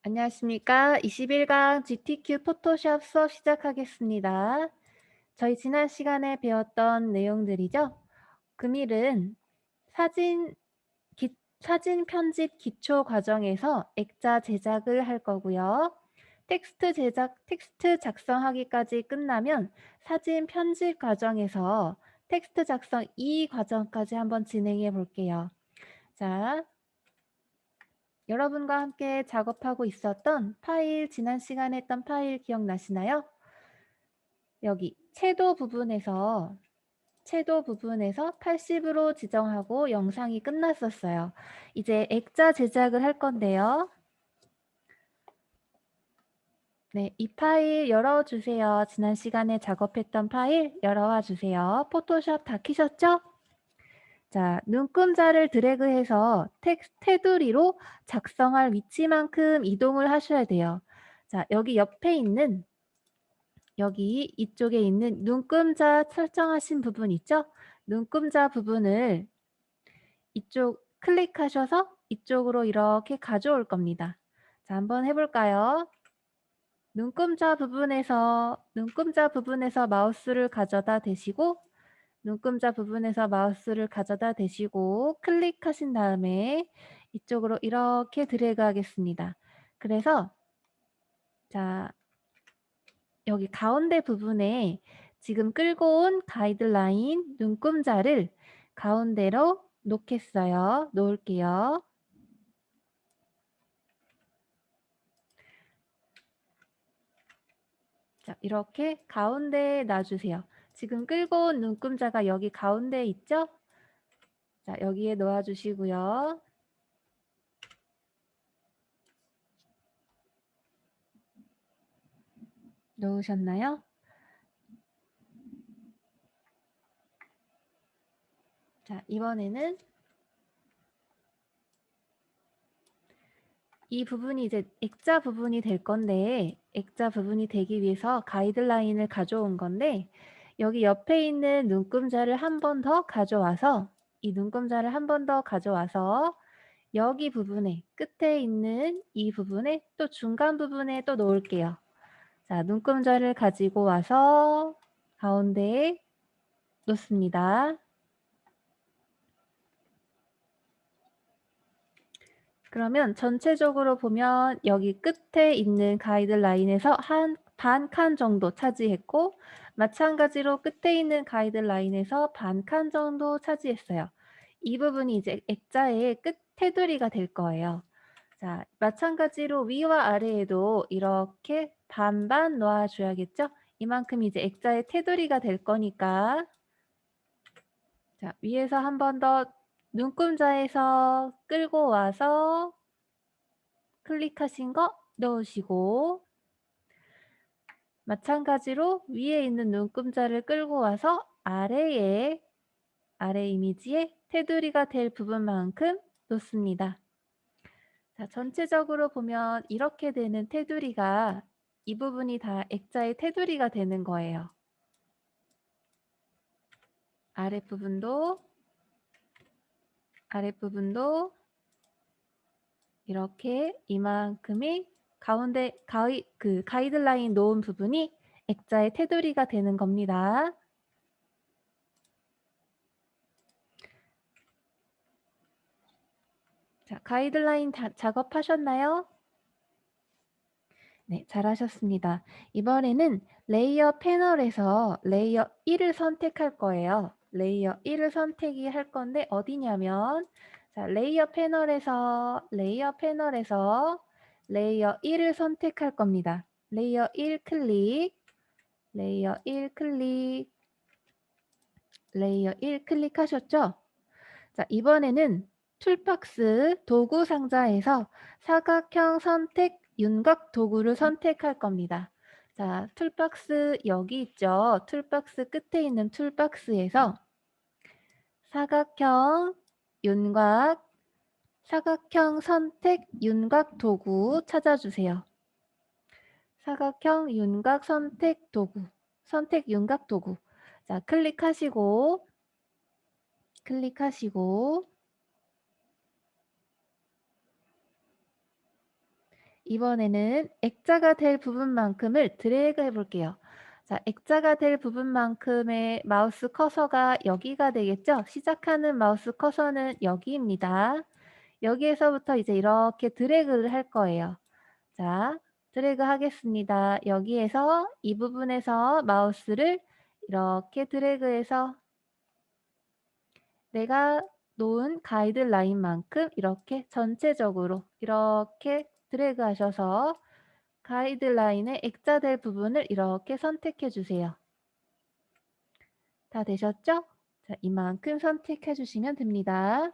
안녕하십니까. 21강 GTQ 포토샵 수업 시작하겠습니다. 저희 지난 시간에 배웠던 내용들이죠. 금일은 사진, 사진 편집 기초 과정에서 액자 제작을 할 거고요. 텍스트 작성하기까지 끝나면 사진 편집 과정에서 텍스트 작성 이 과정까지 한번 진행해 볼게요. 자, 여러분과 함께 작업하고 있었던 파일, 지난 시간에 했던 파일 기억나시나요? 여기 채도 부분에서 80으로 지정하고 영상이 끝났었어요. 이제 액자 제작을 할 건데요. 네, 이 파일 열어주세요. 지난 시간에 작업했던 파일 열어와 주세요. 포토샵 다 키셨죠? 자, 눈금자를 드래그해서 테두리로 작성할 위치만큼 이동을 하셔야 돼요. 자, 여기 옆에 있는 여기 이쪽에 있는 눈금자 설정하신 부분 있죠? 눈금자 부분을 이쪽 클릭하셔서 이쪽으로 이렇게 가져올 겁니다. 자, 한번 해볼까요? 눈금자 부분에서 마우스를 가져다 대시고 눈금자 부분에서 마우스를 가져다 대시고 클릭하신 다음에 이쪽으로 이렇게 드래그 하겠습니다. 그래서 자, 여기 가운데 부분에 지금 끌고 온 가이드라인 눈금자를 가운데로 놓을게요. 자, 이렇게 가운데에 놔주세요. 지금 끌고 온 눈금자가 여기 가운데에 있죠? 자, 여기에 놓아주시고요. 놓으셨나요? 자, 이번에는 이 부분이 이제 액자 부분이 될 건데 액자 부분이 되기 위해서 가이드라인을 가져온 건데 여기 옆에 있는 눈금자를 한 번 더 가져와서 이 눈금자를 한 번 더 가져와서 여기 부분에 끝에 있는 이 부분에 또 중간 부분에 또 놓을게요. 자, 눈금자를 가지고 와서 가운데에 놓습니다. 그러면 전체적으로 보면 여기 끝에 있는 가이드라인에서 한 반 칸 정도 차지했고 마찬가지로 끝에 있는 가이드라인에서 반 칸 정도 차지했어요. 이 부분이 이제 액자의 끝 테두리가 될 거예요. 자, 마찬가지로 위와 아래에도 이렇게 반반 놓아줘야겠죠? 이만큼 이제 액자의 테두리가 될 거니까 자, 위에서 한 번 더 눈금자에서 끌고 와서 클릭하신 거 넣으시고 마찬가지로 위에 있는 눈금자를 끌고 와서 아래 이미지에 테두리가 될 부분만큼 놓습니다. 자, 전체적으로 보면 이렇게 되는 테두리가 이 부분이 다 액자의 테두리가 되는 거예요. 아랫부분도 이렇게 이만큼이 가운데 가이드라인 놓은 부분이 액자의 테두리가 되는 겁니다. 자, 가이드라인 작업하셨나요? 네, 잘하셨습니다. 이번에는 레이어 패널에서 레이어 1을 선택할 거예요. 레이어 1을 선택할 건데 어디냐면 자, 레이어 패널에서 레이어 1을 선택할 겁니다. 레이어 1 클릭, 레이어 1 클릭, 레이어 1 클릭하셨죠? 자, 이번에는 툴박스 도구 상자에서 사각형 선택 윤곽 도구를 선택할 겁니다. 자, 툴박스 여기 있죠? 툴박스 끝에 있는 툴박스에서 사각형 윤곽, 사각형 선택 윤곽 도구 찾아주세요. 사각형 윤곽 선택 도구, 선택 윤곽 도구. 자, 클릭하시고 이번에는 액자가 될 부분만큼을 드래그 해 볼게요. 자, 액자가 될 부분만큼의 마우스 커서가 여기가 되겠죠? 시작하는 마우스 커서는 여기입니다. 여기에서부터 이제 이렇게 드래그를 할 거예요. 자, 드래그 하겠습니다. 여기에서 이 부분에서 마우스를 이렇게 드래그해서 내가 놓은 가이드라인만큼 이렇게 전체적으로 이렇게 드래그 하셔서 가이드라인의 액자될 부분을 이렇게 선택해 주세요. 다 되셨죠? 자, 이만큼 선택해 주시면 됩니다.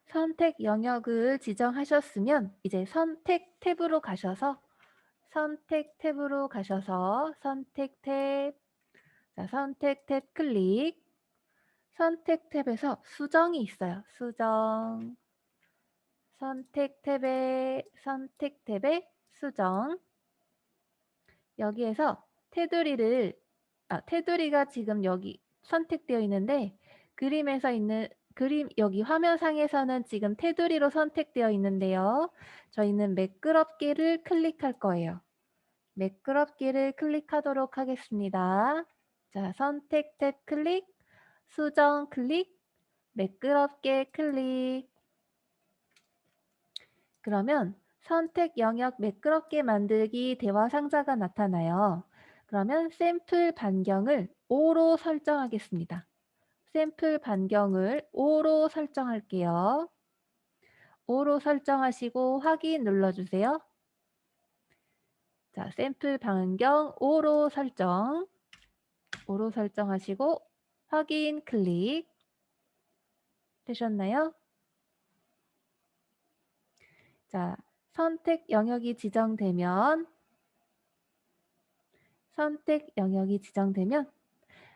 선택 영역을 지정하셨으면 이제 선택 탭으로 가셔서 선택 탭, 자, 선택 탭 클릭, 선택 탭에서 수정이 있어요. 수정, 선택 탭에 수정. 여기에서 테두리가 지금 여기 선택되어 있는데 그림 여기 화면상에서는 지금 테두리로 선택되어 있는데요. 저희는 매끄럽게를 클릭할 거예요. 매끄럽게를 클릭하도록 하겠습니다. 자, 선택 탭 클릭, 수정 클릭, 매끄럽게 클릭. 그러면 선택 영역 매끄럽게 만들기 대화 상자가 나타나요. 그러면 샘플 반경을 5로 설정하겠습니다. 샘플 반경을 5로 설정할게요. 5로 설정하시고 확인 눌러주세요. 자, 샘플 반경 5로 설정하시고 확인 클릭. 되셨나요? 자, 선택 영역이 지정되면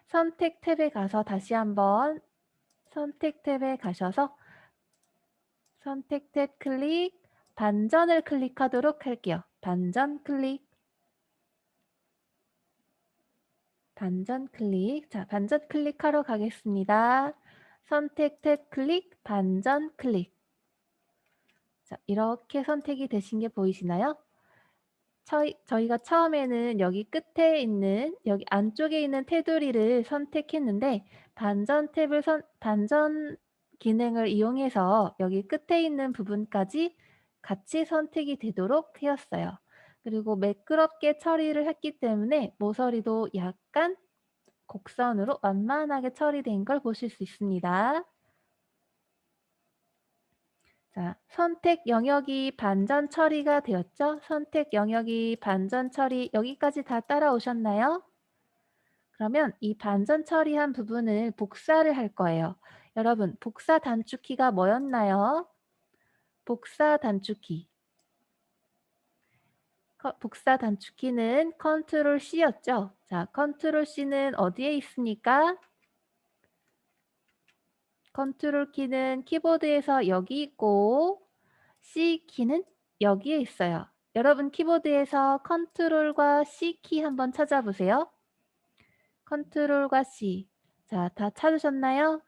선택 탭에 가서 다시 한번 선택 탭에 가셔서 선택 탭 클릭, 반전을 클릭하도록 할게요. 반전 클릭. 자, 반전 클릭하러 가겠습니다. 선택 탭 클릭, 반전 클릭. 자, 이렇게 선택이 되신 게 보이시나요? 저희가 처음에는 여기 끝에 있는 여기 안쪽에 있는 테두리를 선택했는데 반전 기능을 이용해서 여기 끝에 있는 부분까지 같이 선택이 되도록 하였어요. 그리고 매끄럽게 처리를 했기 때문에 모서리도 약간 곡선으로 완만하게 처리된 걸 보실 수 있습니다. 자, 선택 영역이 반전 처리가 되었죠? 선택 영역이 반전 처리 여기까지 다 따라오셨나요? 그러면 이 반전 처리한 부분을 복사를 할 거예요. 여러분, 복사 단축키가 뭐였나요? 복사 단축키. 복사 단축키는 컨트롤 C였죠? 자, 컨트롤 C는 어디에 있습니까? 컨트롤 키는 키보드에서 여기 있고 C키는 여기에 있어요. 여러분 키보드에서 컨트롤과 C키 한번 찾아보세요. 컨트롤과 C. 자, 다 찾으셨나요?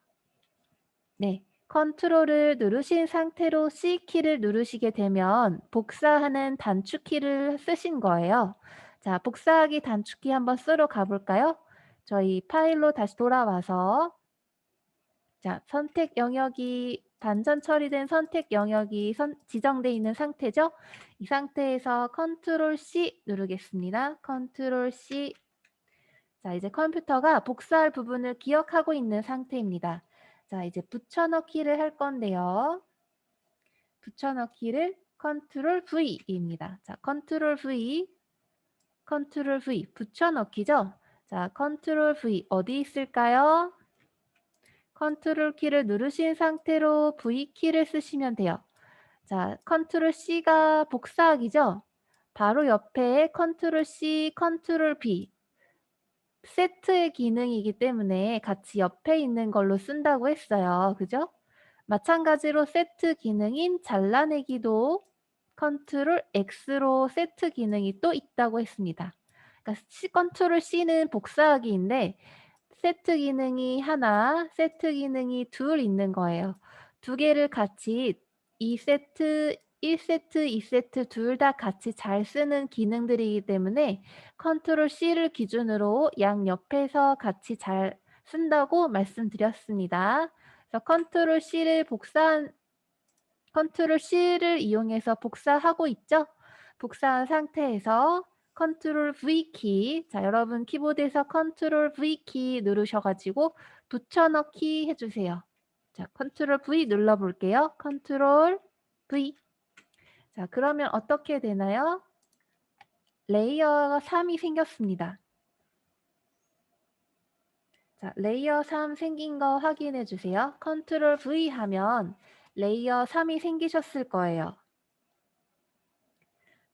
네. 컨트롤을 누르신 상태로 C키를 누르시게 되면 복사하는 단축키를 쓰신 거예요. 자, 복사하기 단축키 한번 쓰러 가볼까요? 저희 파일로 다시 돌아와서 자, 선택 영역이 반전 처리된 선택 영역이 지정되어 있는 상태죠. 이 상태에서 컨트롤 C 누르겠습니다. 컨트롤 C. 자, 이제 컴퓨터가 복사할 부분을 기억하고 있는 상태입니다. 자, 이제 붙여넣기를 할 건데요. 붙여넣기를 컨트롤 V입니다. 자, 컨트롤 V, 붙여넣기죠. 자, 컨트롤 V 어디 있을까요? 컨트롤 키를 누르신 상태로 V키를 쓰시면 돼요. 자, 컨트롤 C가 복사하기죠? 바로 옆에 컨트롤 C, 컨트롤 V 세트의 기능이기 때문에 같이 옆에 있는 걸로 쓴다고 했어요. 그죠? 마찬가지로 세트 기능인 잘라내기도 컨트롤 X로 세트 기능이 또 있다고 했습니다. 그러니까 컨트롤 C는 복사하기인데 세트 기능이 하나, 세트 기능이 둘 있는 거예요. 두 개를 같이 이 세트 1세트, 2세트 둘 다 같이 잘 쓰는 기능들이기 때문에 컨트롤 C를 기준으로 양옆에서 같이 잘 쓴다고 말씀드렸습니다. 그래서 컨트롤 C를 이용해서 복사하고 있죠? 복사한 상태에서 컨트롤 V 키, 자, 여러분 키보드에서 컨트롤 V 키 누르셔가지고 붙여넣기 해주세요. 자, 컨트롤 V 눌러볼게요. 컨트롤 V. 자, 그러면 어떻게 되나요? 레이어 3이 생겼습니다. 자, 레이어 3 생긴 거 확인해 주세요. 컨트롤 V 하면 레이어 3이 생기셨을 거예요.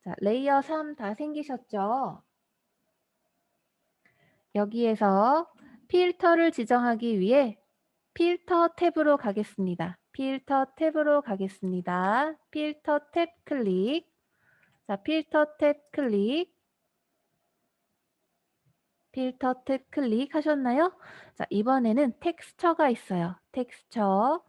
자, 레이어 3 다 생기셨죠? 여기에서 필터를 지정하기 위해 필터 탭으로 가겠습니다. 필터 탭으로 가겠습니다. 필터 탭 클릭. 자, 필터 탭 클릭. 필터 탭 클릭하셨나요? 자, 이번에는 텍스처가 있어요. 텍스처.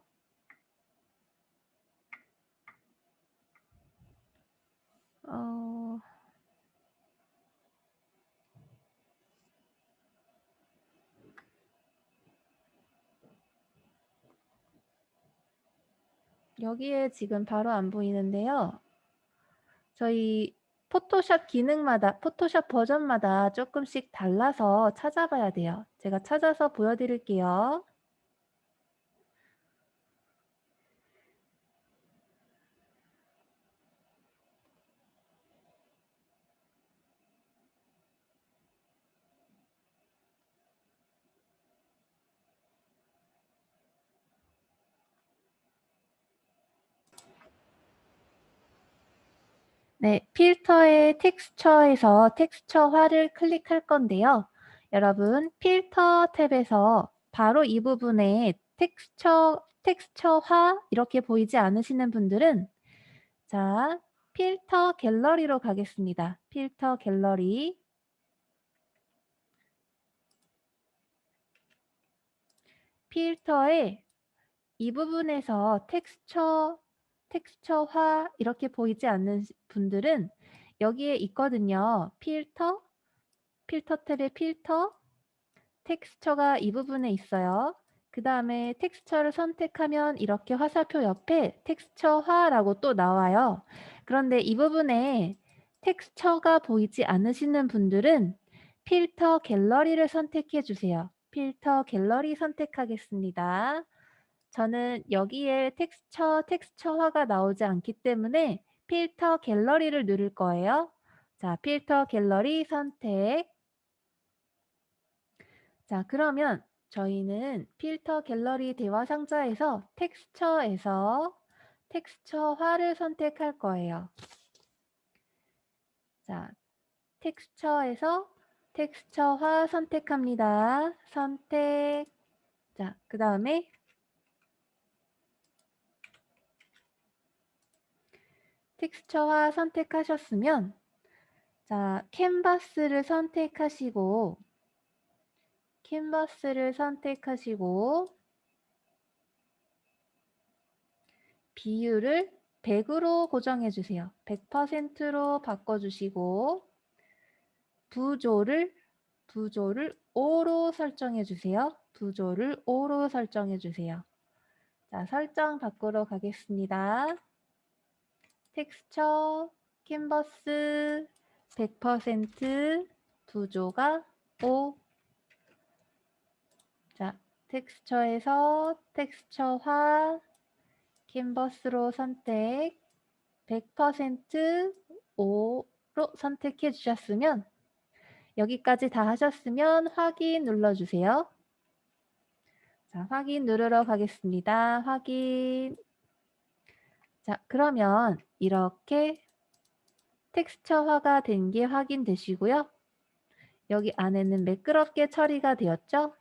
여기에 지금 바로 안 보이는데요. 저희 포토샵 기능마다, 포토샵 버전마다 조금씩 달라서 찾아봐야 돼요. 제가 찾아서 보여드릴게요. 네, 필터의 텍스처에서 텍스처화를 클릭할 건데요. 여러분, 필터 탭에서 바로 이 부분에 텍스처화 이렇게 보이지 않으시는 분들은 자, 필터 갤러리로 가겠습니다. 필터 갤러리. 필터에 이 부분에서 텍스처화 이렇게 보이지 않는 분들은 여기에 있거든요. 필터 탭의 필터, 텍스처가 이 부분에 있어요. 그 다음에 텍스처를 선택하면 이렇게 화살표 옆에 텍스처화라고 또 나와요. 그런데 이 부분에 텍스처가 보이지 않으시는 분들은 필터 갤러리를 선택해 주세요. 필터 갤러리 선택하겠습니다. 저는 여기에 텍스처화가 나오지 않기 때문에 필터 갤러리를 누를 거예요. 자, 필터 갤러리 선택. 자, 그러면 저희는 필터 갤러리 대화 상자에서 텍스처에서 텍스처화를 선택할 거예요. 자, 텍스처에서 텍스처화 선택합니다. 선택. 자, 그 다음에 텍스처화 선택하셨으면 자, 캔버스를 선택하시고 비율을 100으로 고정해 주세요. 100%로 바꿔주시고 부조를 5로 설정해 주세요. 부조를 5로 설정해 주세요. 자, 설정 바꾸러 가겠습니다. 텍스처, 캔버스 100%, 부조가 5. 자, 텍스처에서 텍스처화, 캔버스로 선택, 100% 5로 선택해 주셨으면 여기까지 다 하셨으면 확인 눌러주세요. 자, 확인 누르러 가겠습니다. 확인. 자, 그러면 이렇게 텍스처화가 된 게 확인되시고요. 여기 안에는 매끄럽게 처리가 되었죠?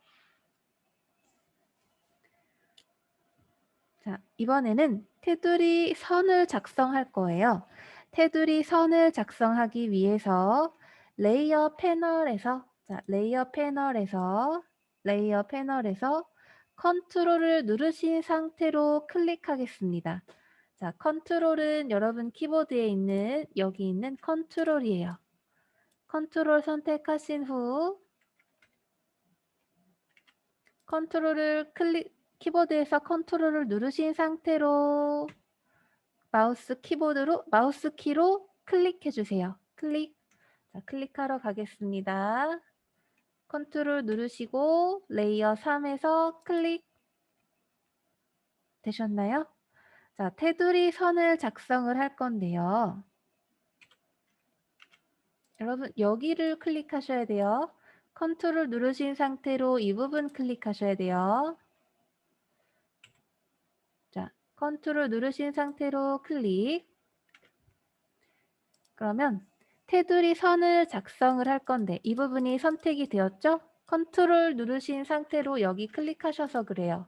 자, 이번에는 테두리 선을 작성할 거예요. 테두리 선을 작성하기 위해서 레이어 패널에서 컨트롤을 누르신 상태로 클릭하겠습니다. 자, 컨트롤은 여러분 키보드에 있는 여기 있는 컨트롤이에요. 컨트롤 선택하신 후 키보드에서 컨트롤을 누르신 상태로 마우스 키로 클릭해 주세요. 자, 클릭하러 가겠습니다. 컨트롤 누르시고 레이어 3에서 클릭 되셨나요? 자, 테두리 선을 작성을 할 건데요. 여러분 여기를 클릭하셔야 돼요. 컨트롤 누르신 상태로 이 부분 클릭하셔야 돼요. 자, 컨트롤 누르신 상태로 클릭. 그러면 테두리 선을 작성을 할 건데 이 부분이 선택이 되었죠? 컨트롤 누르신 상태로 여기 클릭하셔서 그래요.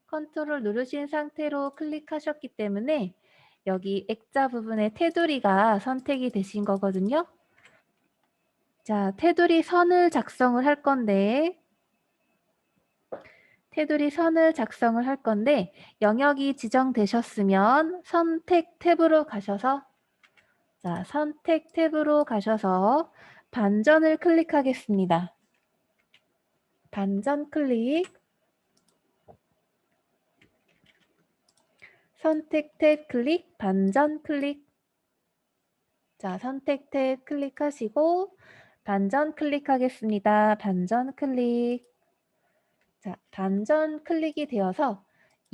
컨트롤 누르신 상태로 클릭하셨기 때문에 여기 액자 부분의 테두리가 선택이 되신 거거든요. 자, 테두리 선을 작성을 할 건데 영역이 지정되셨으면 선택 탭으로 가셔서 자, 선택 탭으로 가셔서 반전을 클릭하겠습니다. 반전 클릭. 선택 탭 클릭, 반전 클릭. 자, 선택 탭 클릭하시고 반전 클릭하겠습니다. 반전 클릭. 자, 반전 클릭이 되어서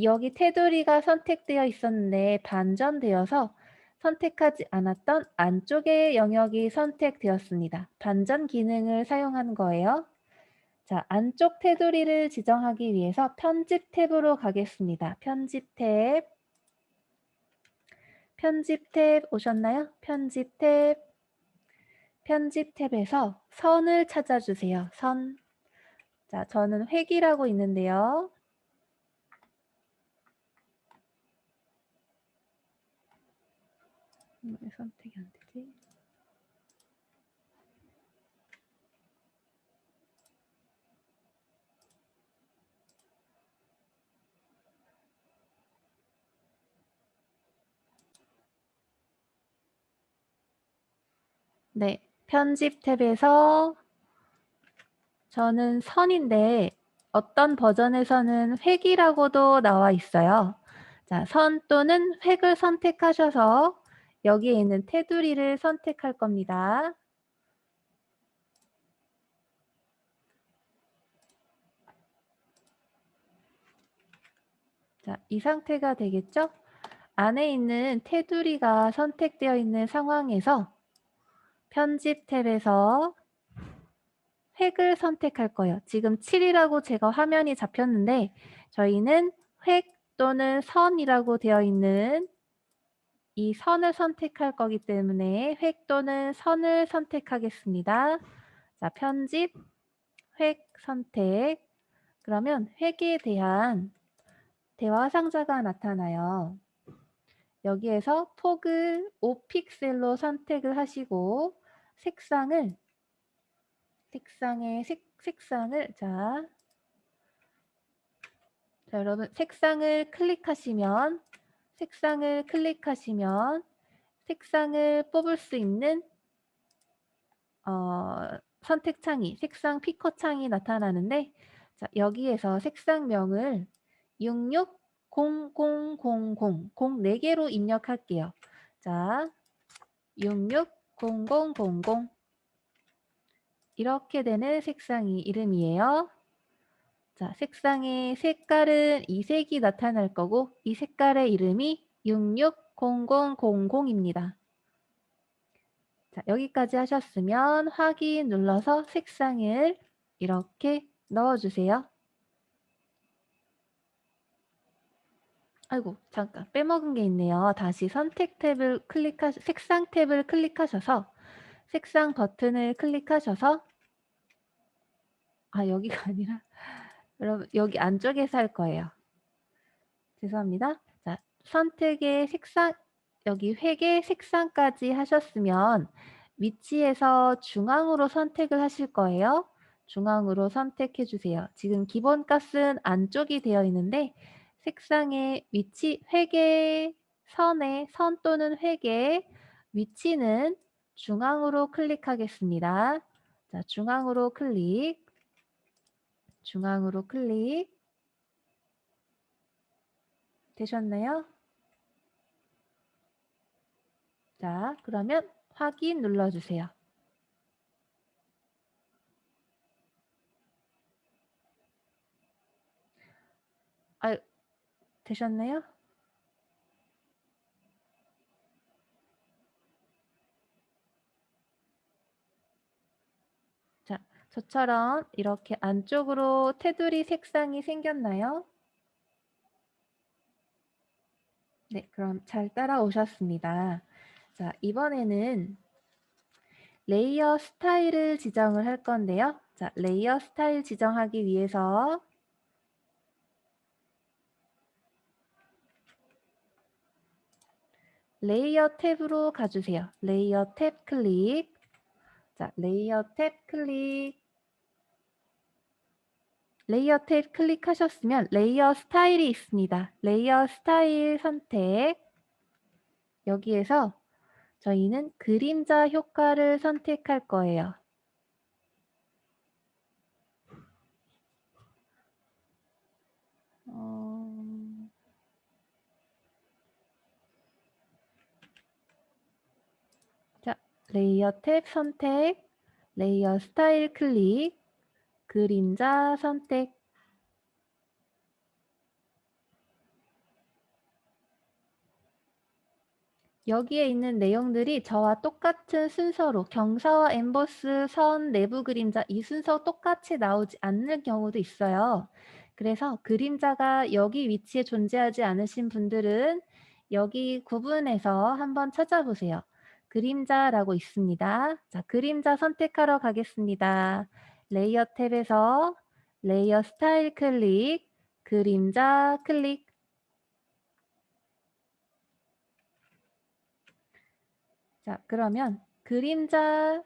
여기 테두리가 선택되어 있었는데 반전되어서 선택하지 않았던 안쪽의 영역이 선택되었습니다. 반전 기능을 사용한 거예요. 자, 안쪽 테두리를 지정하기 위해서 편집 탭으로 가겠습니다. 편집 탭. 편집 탭 오셨나요? 편집 탭. 편집 탭에서 선을 찾아주세요. 선. 자, 저는 획이라고 있는데요. 왜 선택이 안 되지? 네, 편집 탭에서 저는 선인데 어떤 버전에서는 획이라고도 나와 있어요. 자, 선 또는 획을 선택하셔서 여기에 있는 테두리를 선택할 겁니다. 자, 이 상태가 되겠죠? 안에 있는 테두리가 선택되어 있는 상황에서 편집 탭에서 획을 선택할 거예요. 지금 7이라고 제가 화면이 잡혔는데 저희는 획 또는 선이라고 되어 있는 이 선을 선택할 거기 때문에 획 또는 선을 선택하겠습니다. 자, 편집, 획 선택. 그러면 획에 대한 대화 상자가 나타나요. 여기에서 폭을 5픽셀로 선택을 하시고 색상을 자, 여러분 색상을 클릭하시면 색상을 뽑을 수 있는 선택창이 색상 피커 창이 나타나는데 자, 여기에서 색상명을 660000 04개로 입력할게요. 자, 660000 이렇게 되는 색상이 이름이에요. 자, 색상의 색깔은 이 색이 나타날 거고 이 색깔의 이름이 660000입니다. 자, 여기까지 하셨으면 확인 눌러서 색상을 이렇게 넣어주세요. 아이고, 잠깐 빼먹은 게 있네요. 다시 선택 탭을 색상 탭을 클릭하셔서 색상 버튼을 클릭하셔서 여기가 아니라 여러분 여기 안쪽에서 할 거예요. 죄송합니다. 자, 선택의 색상 여기 획의 색상까지 하셨으면 위치에서 중앙으로 선택을 하실 거예요. 중앙으로 선택해 주세요. 지금 기본 값은 안쪽이 되어 있는데 색상의 위치 획의 선 또는 획의 위치는 중앙으로 클릭하겠습니다. 자, 중앙으로 클릭, 중앙으로 클릭. 되셨나요? 자, 그러면 확인 눌러주세요. 아, 되셨나요? 자, 저처럼 이렇게 안쪽으로 테두리 색상이 생겼나요? 네, 그럼 잘 따라오셨습니다. 자, 이번에는 레이어 스타일을 지정을 할 건데요. 자, 레이어 스타일 지정하기 위해서 레이어 탭으로 가주세요. 레이어 탭 클릭. 자, 레이어 탭 클릭. 레이어 탭 클릭하셨으면 레이어 스타일이 있습니다. 레이어 스타일 선택. 여기에서 저희는 그림자 효과를 선택할 거예요. 자, 레이어 탭 선택, 레이어 스타일 클릭, 그림자 선택. 여기에 있는 내용들이 저와 똑같은 순서로 경사와 엠보스, 선, 내부 그림자 이 순서 똑같이 나오지 않는 경우도 있어요. 그래서 그림자가 여기 위치에 존재하지 않으신 분들은 여기 구분해서 한번 찾아보세요. 그림자라고 있습니다. 자, 그림자 선택하러 가겠습니다. 레이어 탭에서 레이어 스타일 클릭, 그림자 클릭. 자, 그러면 그림자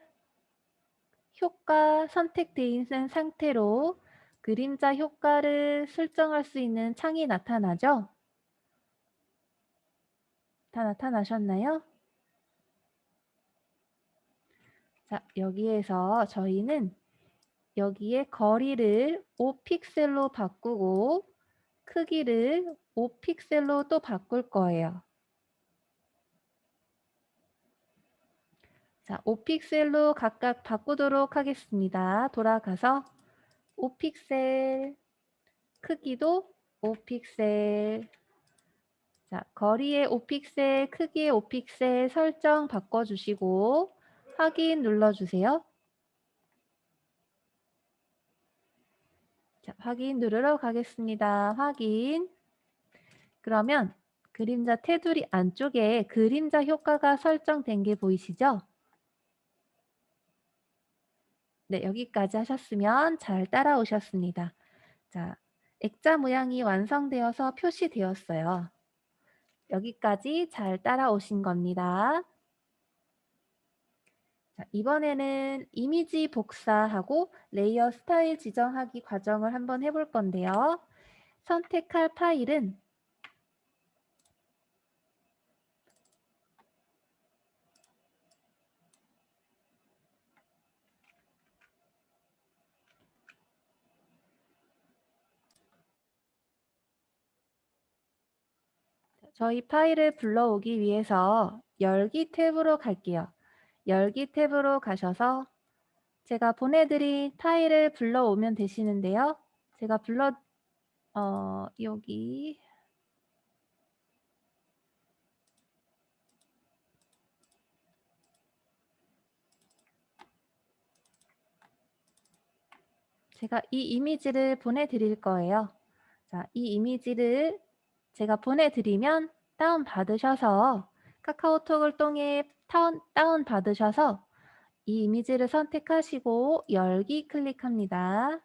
효과 선택되어 있는 상태로 그림자 효과를 설정할 수 있는 창이 나타나죠? 다 나타나셨나요? 자, 여기에서 저희는 여기에 거리를 5픽셀로 바꾸고 크기를 5픽셀로 또 바꿀 거예요. 자, 5픽셀로 각각 바꾸도록 하겠습니다. 돌아가서 5픽셀, 크기도 5픽셀. 자, 거리의 5픽셀, 크기의 5픽셀 설정 바꿔주시고 확인 눌러주세요. 자, 확인 누르러 가겠습니다. 확인. 그러면 그림자 테두리 안쪽에 그림자 효과가 설정된 게 보이시죠? 네, 여기까지 하셨으면 잘 따라오셨습니다. 자, 액자 모양이 완성되어서 표시되었어요. 여기까지 잘 따라오신 겁니다. 자, 이번에는 이미지 복사하고 레이어 스타일 지정하기 과정을 한번 해볼 건데요. 선택할 파일은 저희 파일을 불러오기 위해서 열기 탭으로 갈게요. 열기 탭으로 가셔서 제가 보내드린 파일을 불러오면 되시는데요. 제가 여기 제가 이 이미지를 보내드릴 거예요. 자, 이 이미지를 제가 보내드리면 다운받으셔서 카카오톡을 통해 다운받으셔서 이 이미지를 선택하시고 열기 클릭합니다.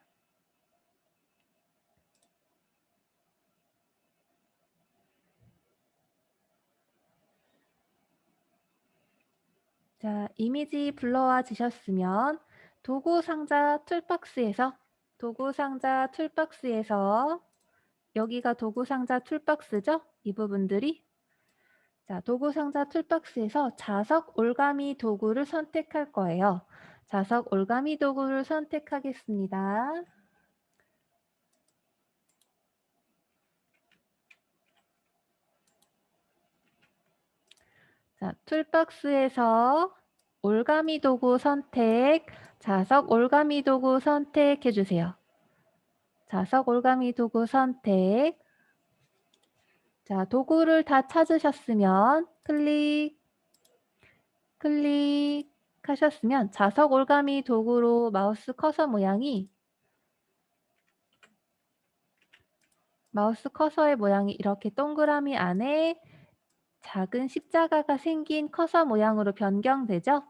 자, 이미지 불러와 주셨으면 도구 상자 툴박스에서 여기가 도구 상자 툴박스죠? 이 부분들이 자, 도구 상자 툴박스에서 자석 올가미 도구를 선택할 거예요. 자석 올가미 도구를 선택하겠습니다. 자, 툴박스에서 올가미 도구 선택, 자석 올가미 도구 선택해 주세요. 자석 올가미 도구 선택. 자, 도구를 다 찾으셨으면 클릭하셨으면 자석 올가미 도구로 마우스 커서의 모양이 이렇게 동그라미 안에 작은 십자가가 생긴 커서 모양으로 변경되죠.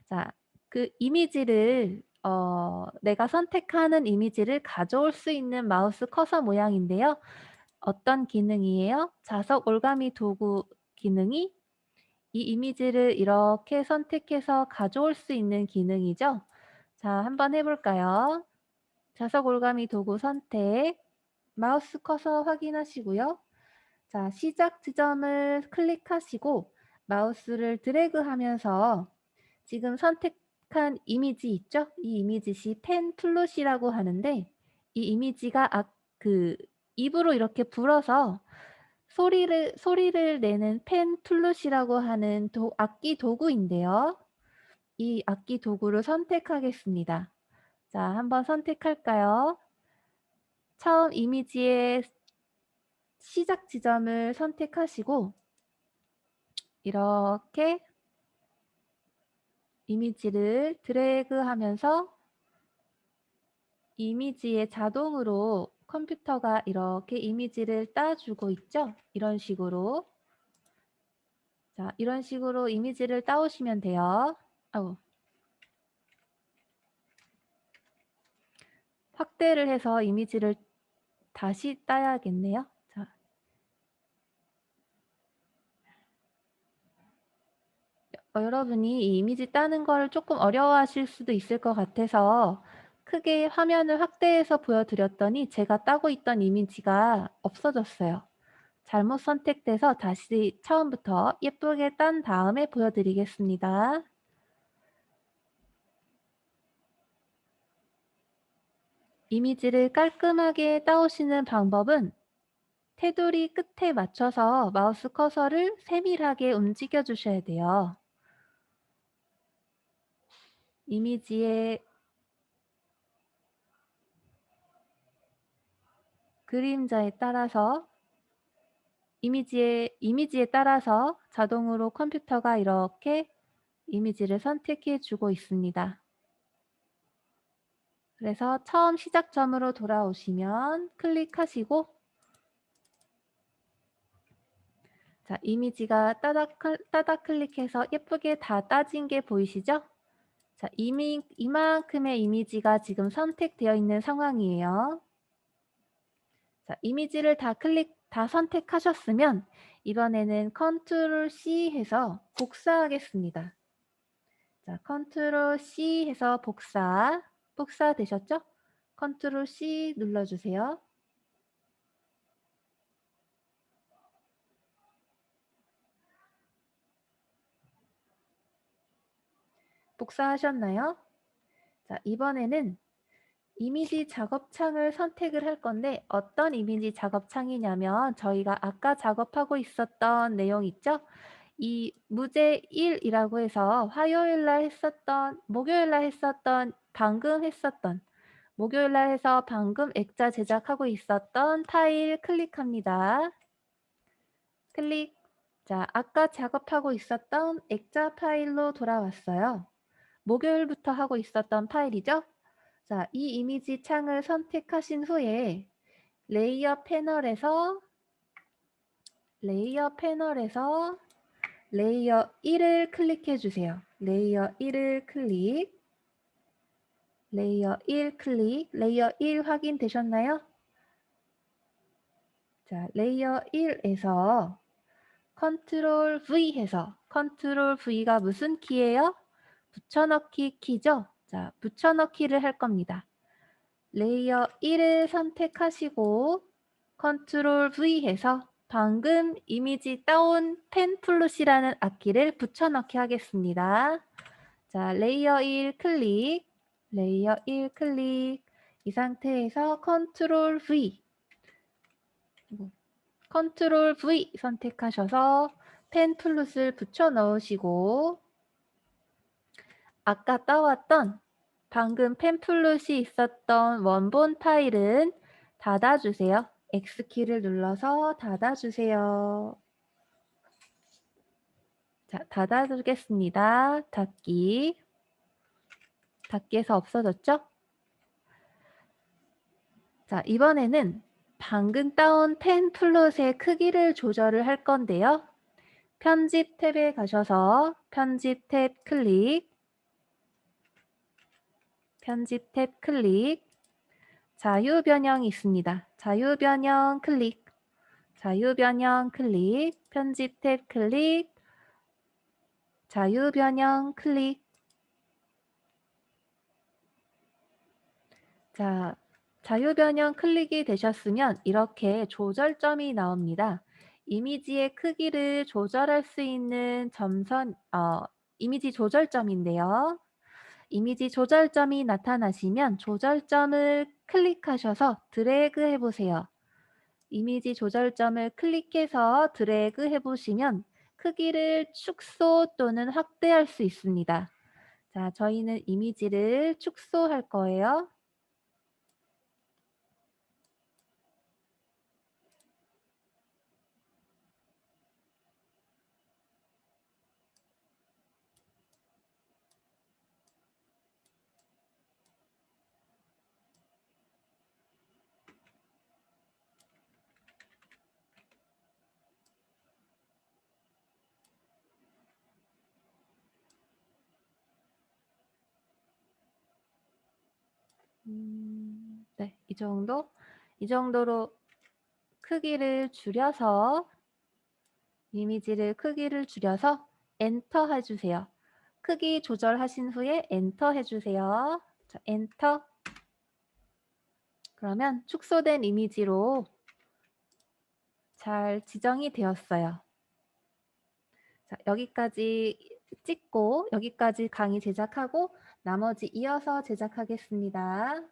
자, 그 이미지를 내가 선택하는 이미지를 가져올 수 있는 마우스 커서 모양인데요. 어떤 기능이에요? 자석 올가미 도구 기능이 이 이미지를 이렇게 선택해서 가져올 수 있는 기능이죠. 자, 한번 해볼까요? 자석 올가미 도구 선택, 마우스 커서 확인하시고요. 자, 시작 지점을 클릭하시고 마우스를 드래그하면서 지금 선택한 이미지 있죠? 이 이미지시 펜 플롯이라고 하는데 이 이미지가 입으로 이렇게 불어서 소리를 내는 펜 플룻이라고 하는 악기 도구인데요. 이 악기 도구를 선택하겠습니다. 자, 한번 선택할까요? 처음 이미지의 시작 지점을 선택하시고 이렇게 이미지를 드래그하면서 이미지에 자동으로 컴퓨터가 이렇게 이미지를 따주고 있죠? 이런 식으로. 자, 이런 식으로 이미지를 따오시면 돼요. 확대를 해서 이미지를 다시 따야겠네요. 자, 여러분이 이 이미지 따는 걸 조금 어려워하실 수도 있을 것 같아서 크게 화면을 확대해서 보여드렸더니 제가 따고 있던 이미지가 없어졌어요. 잘못 선택돼서 다시 처음부터 예쁘게 딴 다음에 보여드리겠습니다. 이미지를 깔끔하게 따오시는 방법은 테두리 끝에 맞춰서 마우스 커서를 세밀하게 움직여 주셔야 돼요. 이미지의 그림자에 따라서 이미지에 따라서 자동으로 컴퓨터가 이렇게 이미지를 선택해 주고 있습니다. 그래서 처음 시작점으로 돌아오시면 클릭하시고 자, 이미지가 따닥 클릭해서 예쁘게 다 따진 게 보이시죠? 자, 이만큼의 이미지가 지금 선택되어 있는 상황이에요. 자, 이미지를 다 선택하셨으면 이번에는 컨트롤 C 해서 복사하겠습니다. 자, 컨트롤 C 해서 복사 되셨죠? 컨트롤 C 눌러주세요. 복사하셨나요? 자, 이번에는 이미지 작업창을 선택을 할 건데 어떤 이미지 작업창이냐면 저희가 아까 작업하고 있었던 내용 있죠? 이 무제 1이라고 해서 목요일날 했었던, 목요일날 해서 방금 액자 제작하고 있었던 파일 클릭합니다. 클릭. 자, 아까 작업하고 있었던 액자 파일로 돌아왔어요. 목요일부터 하고 있었던 파일이죠? 자, 이 이미지 창을 선택하신 후에 레이어 패널에서 레이어 1을 클릭해 주세요. 레이어 1을 클릭. 레이어 1 확인되셨나요? 자, 레이어 1에서 컨트롤 V 해서 컨트롤 V가 무슨 키예요? 붙여넣기 키죠? 자, 붙여넣기를 할 겁니다. 레이어 1을 선택하시고 컨트롤 V 해서 방금 이미지 따온 펜플룻이라는 악기를 붙여넣기 하겠습니다. 자, 레이어 1 클릭, 레이어 1 클릭. 이 상태에서 컨트롤 V, 컨트롤 V 선택하셔서 펜플룻을 붙여 넣으시고 아까 따왔던 방금 펜플룻이 있었던 원본 파일은 닫아주세요. X키를 눌러서 닫아주세요. 자, 닫아주겠습니다. 닫기. 닫기에서 없어졌죠? 자, 이번에는 방금 따온 펜플룻의 크기를 조절을 할 건데요. 편집 탭에 가셔서 편집 탭 클릭, 편집 탭 클릭, 자유 변형이 있습니다. 자유 변형 클릭, 자유 변형 클릭, 편집 탭 클릭, 자유 변형 클릭. 자, 자유 변형 클릭이 되셨으면 이렇게 조절점이 나옵니다. 이미지의 크기를 조절할 수 있는 점선, 이미지 조절점인데요. 이미지 조절점이 나타나시면 조절점을 클릭하셔서 드래그 해보세요. 이미지 조절점을 클릭해서 드래그 해보시면 크기를 축소 또는 확대할 수 있습니다. 자, 저희는 이미지를 축소할 거예요. 네, 이 정도로 크기를 줄여서 이미지를 크기를 줄여서 엔터 해주세요. 크기 조절하신 후에 엔터 해주세요. 자, 엔터. 그러면 축소된 이미지로 잘 지정이 되었어요. 자, 여기까지 찍고 여기까지 강의 제작하고 나머지 이어서 제작하겠습니다.